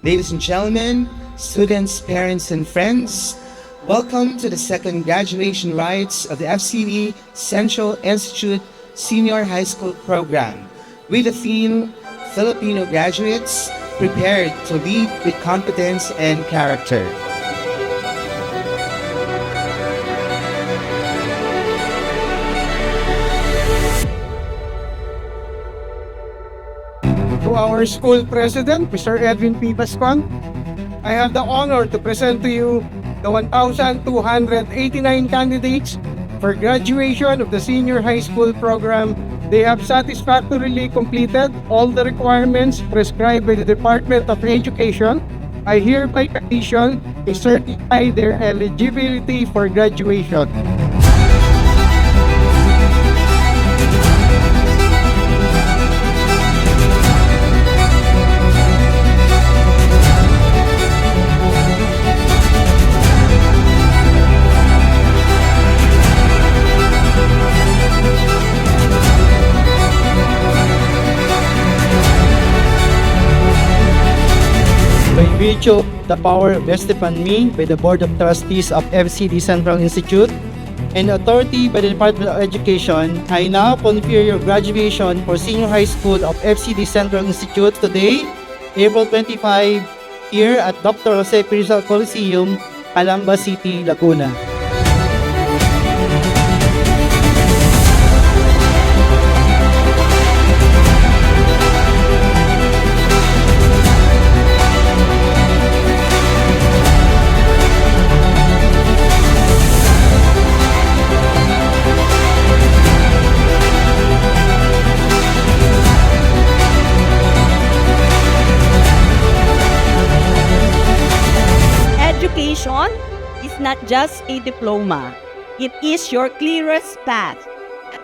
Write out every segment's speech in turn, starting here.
Ladies and gentlemen, students, parents, and friends, welcome to the second graduation rites of the FCD Central Institute Senior High School program with the theme Filipino Graduates Prepared to Lead with Competence and Character. To our school president, Mr. Edwin P. Bascon, I have the honor to present to you the 1,289 candidates for graduation of the senior high school program. They have satisfactorily completed all the requirements prescribed by the Department of Education. I hereby petition to certify their eligibility for graduation. By virtue of the power vested upon me by the Board of Trustees of FCD Central Institute and authority by the Department of Education, I now confer your graduation for Senior High School of FCD Central Institute today, April 25, here at Dr. Jose P. Rizal Coliseum, Calamba City, Laguna. Education is not just a diploma. It is your clearest path.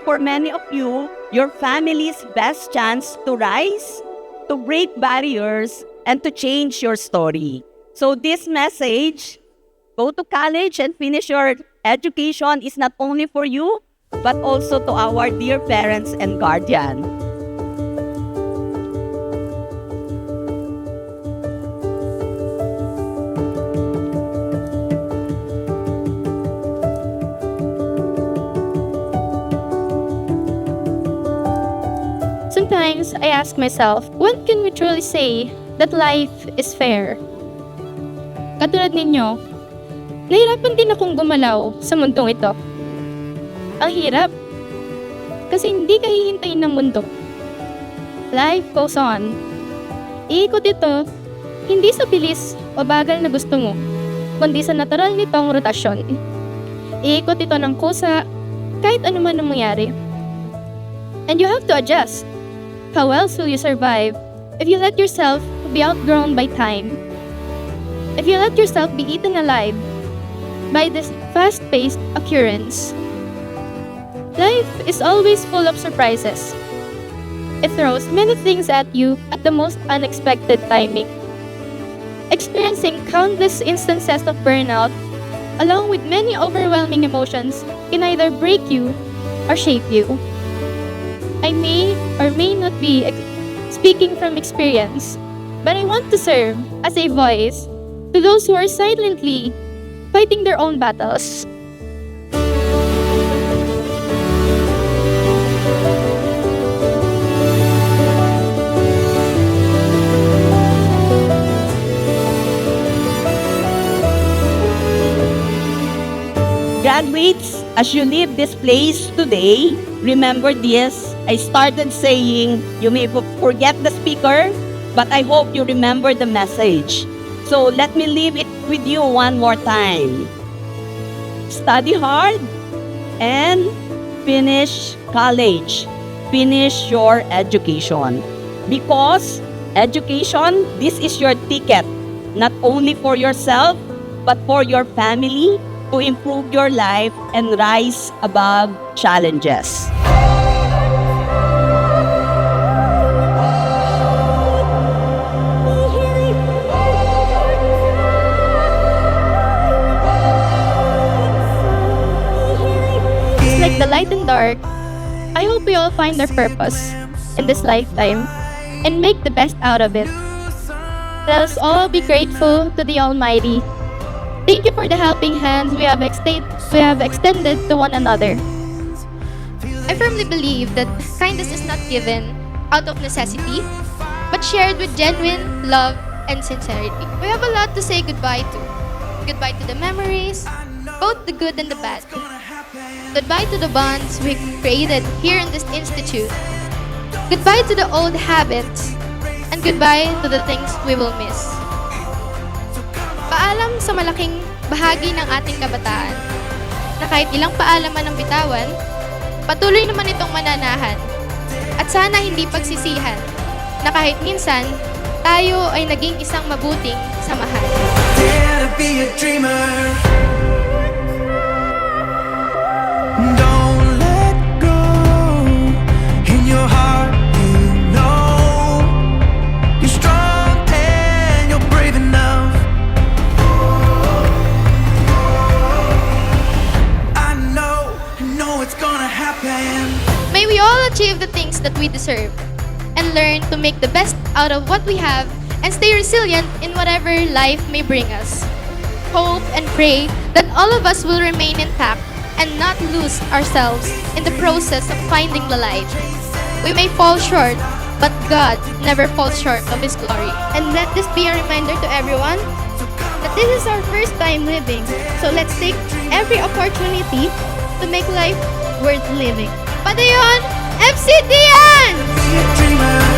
For many of you, your family's best chance to rise, to break barriers, and to change your story. So this message, go to college and finish your education, is not only for you, but also to our dear parents and guardians. Sometimes I ask myself, when can we truly say that life is fair? Katulad ninyo, nahirapan din akong gumalaw sa mundong ito. Ang hirap, kasi hindi ka hihintayin ng mundo. Life goes on. Iikot ito, hindi sa bilis o bagal na gusto mo, kundi sa natural nitong rotasyon. Iikot ito ng kusa, kahit anuman ang mangyari. And you have to adjust. How else will you survive if you let yourself be outgrown by time? If you let yourself be eaten alive by this fast-paced occurrence? Life is always full of surprises. It throws many things at you at the most unexpected timing. Experiencing countless instances of burnout, along with many overwhelming emotions, can either break you or shape you. I may or may not be speaking from experience, but I want to serve as a voice to those who are silently fighting their own battles. Graduates, as you leave this place today, remember this. I started saying, you may forget the speaker, but I hope you remember the message. So let me leave it with you one more time. Study hard and finish college. Finish your education. Because education, this is your ticket, not only for yourself, but for your family, to improve your life and rise above challenges. Like the light and dark, I hope we all find our purpose in this lifetime and make the best out of it. Let us all be grateful to the Almighty. Thank you for the helping hands we have extended to one another. I firmly believe that kindness is not given out of necessity, but shared with genuine love and sincerity. We have a lot to say goodbye to. Goodbye to the memories, both the good and the bad. Goodbye to the bonds we created here in this institute. Goodbye to the old habits, and goodbye to the things we will miss. Paalam sa malaking bahagi ng ating kabataan, na kahit ilang paalam man ang bitawan, patuloy naman itong mananahan. At sana hindi pagsisihan, na kahit minsan, tayo ay naging isang mabuting samahan. Dare to be a dreamer. Don't let go. In your heart, you know you're strong and you're brave enough. I know it's gonna happen. May we all achieve the things that we deserve and learn to make the best out of what we have and stay resilient in whatever life may bring us. Hope and pray that all of us will remain intact and not lose ourselves in the process of finding the light. We may fall short, but God never falls short of His glory. And let this be a reminder to everyone that this is our first time living. So let's take every opportunity to make life worth living. Padayon, FCDian! Be a dreamer.